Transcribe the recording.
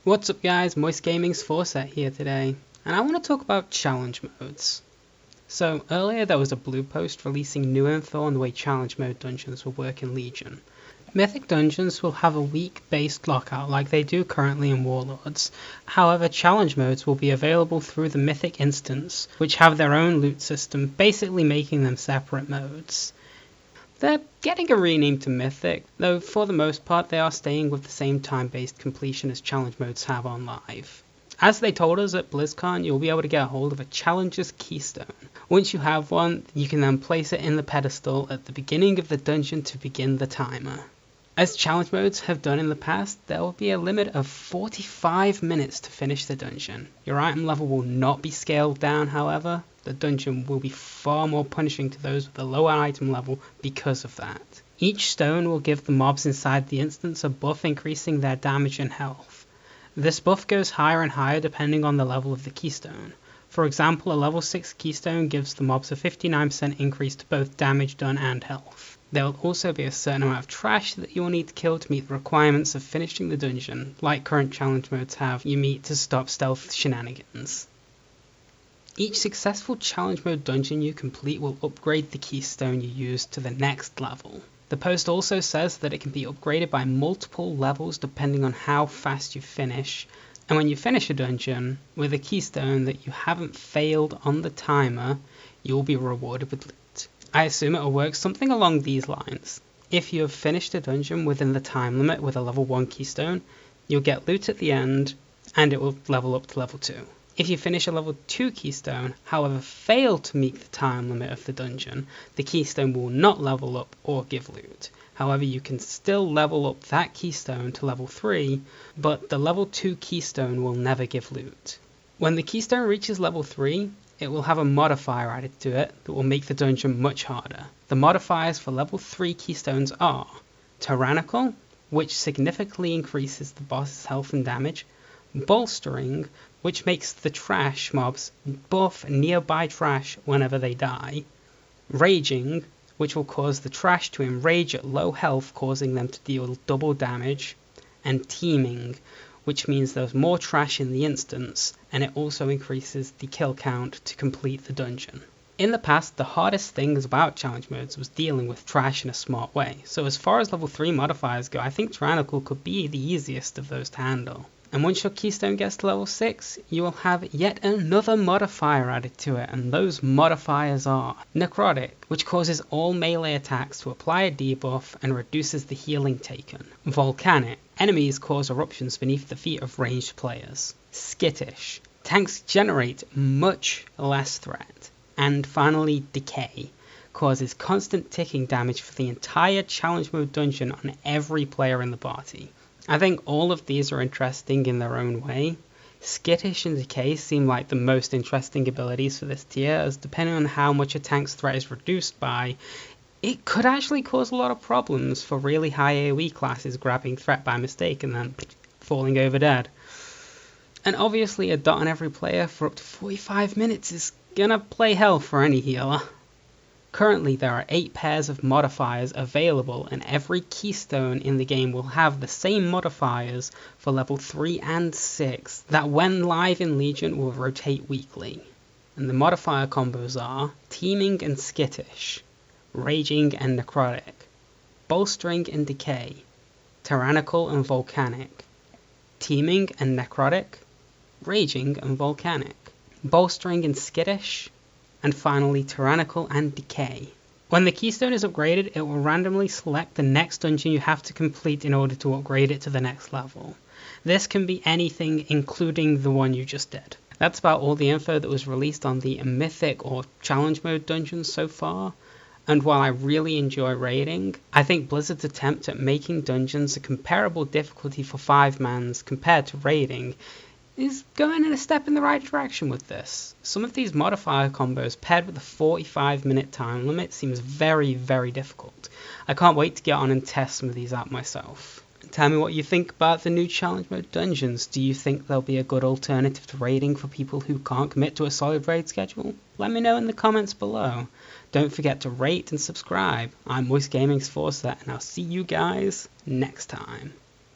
What's up guys, Moist Gaming's Forset here today, and I want to talk about challenge modes. So earlier there was a blue post releasing new info on the way challenge mode dungeons will work in Legion. Mythic dungeons will have a week based lockout like they do currently in Warlords. However, challenge modes will be available through the Mythic instance, which have their own loot system, basically making them separate modes. They're getting a rename to Mythic, though for the most part they are staying with the same time-based completion as challenge modes have on live. As they told us at BlizzCon, you'll be able to get a hold of a Challenger's Keystone. Once you have one, you can then place it in the pedestal at the beginning of the dungeon to begin the timer. As challenge modes have done in the past, there will be a limit of 45 minutes to finish the dungeon. Your item level will not be scaled down, however. The dungeon will be far more punishing to those with a lower item level because of that. Each stone will give the mobs inside the instance a buff increasing their damage and health. This buff goes higher and higher depending on the level of the keystone. For example, a level 6 keystone gives the mobs a 59% increase to both damage done and health. There will also be a certain amount of trash that you will need to kill to meet the requirements of finishing the dungeon, like current challenge modes have you meet to stop stealth shenanigans. Each successful challenge mode dungeon you complete will upgrade the keystone you use to the next level. The post also says that it can be upgraded by multiple levels depending on how fast you finish, and when you finish a dungeon with a keystone that you haven't failed on the timer, you will be rewarded with loot. I assume it will work something along these lines. If you have finished a dungeon within the time limit with a level 1 keystone, you'll get loot at the end, and it will level up to level 2. If you finish a level 2 keystone, however fail to meet the time limit of the dungeon, the keystone will not level up or give loot. However, you can still level up that keystone to level 3, but the level 2 keystone will never give loot. When the keystone reaches level 3, it will have a modifier added to it that will make the dungeon much harder. The modifiers for level 3 keystones are Tyrannical, which significantly increases the boss's health and damage, Bolstering, which makes the trash mobs buff nearby trash whenever they die, Raging, which will cause the trash to enrage at low health, causing them to deal double damage, and Teaming, which means there's more trash in the instance, and it also increases the kill count to complete the dungeon. In the past, the hardest things about challenge modes was dealing with trash in a smart way, so as far as level 3 modifiers go, I think Tyrannical could be the easiest of those to handle. And once your keystone gets to level 6, you will have yet another modifier added to it, and those modifiers are Necrotic, which causes all melee attacks to apply a debuff and reduces the healing taken. Volcanic, enemies cause eruptions beneath the feet of ranged players. Skittish, tanks generate much less threat. And finally, Decay, causes constant ticking damage for the entire challenge mode dungeon on every player in the party. I think all of these are interesting in their own way. Skittish and Decay seem like the most interesting abilities for this tier, as depending on how much a tank's threat is reduced by, it could actually cause a lot of problems for really high AoE classes grabbing threat by mistake and then falling over dead. And obviously a dot on every player for up to 45 minutes is gonna play hell for any healer. Currently, there are 8 pairs of modifiers available, and every keystone in the game will have the same modifiers for level 3 and 6 that when live in Legion will rotate weekly. And the modifier combos are Teaming and Skittish, Raging and Necrotic, Bolstering and Decay, Tyrannical and Volcanic, Teaming and Necrotic, Raging and Volcanic, Bolstering and Skittish, and finally Tyrannical and Decay. When the keystone is upgraded, it will randomly select the next dungeon you have to complete in order to upgrade it to the next level. This can be anything, including the one you just did. That's about all the info that was released on the Mythic or Challenge Mode dungeons so far, and while I really enjoy raiding, I think Blizzard's attempt at making dungeons a comparable difficulty for 5-mans compared to raiding is going in a step in the right direction with this. Some of these modifier combos paired with a 45-minute time limit seems very, very difficult. I can't wait to get on and test some of these out myself. Tell me what you think about the new challenge mode dungeons. Do you think they'll be a good alternative to raiding for people who can't commit to a solid raid schedule? Let me know in the comments below. Don't forget to rate and subscribe. I'm Moist Gaming's Forset, and I'll see you guys next time.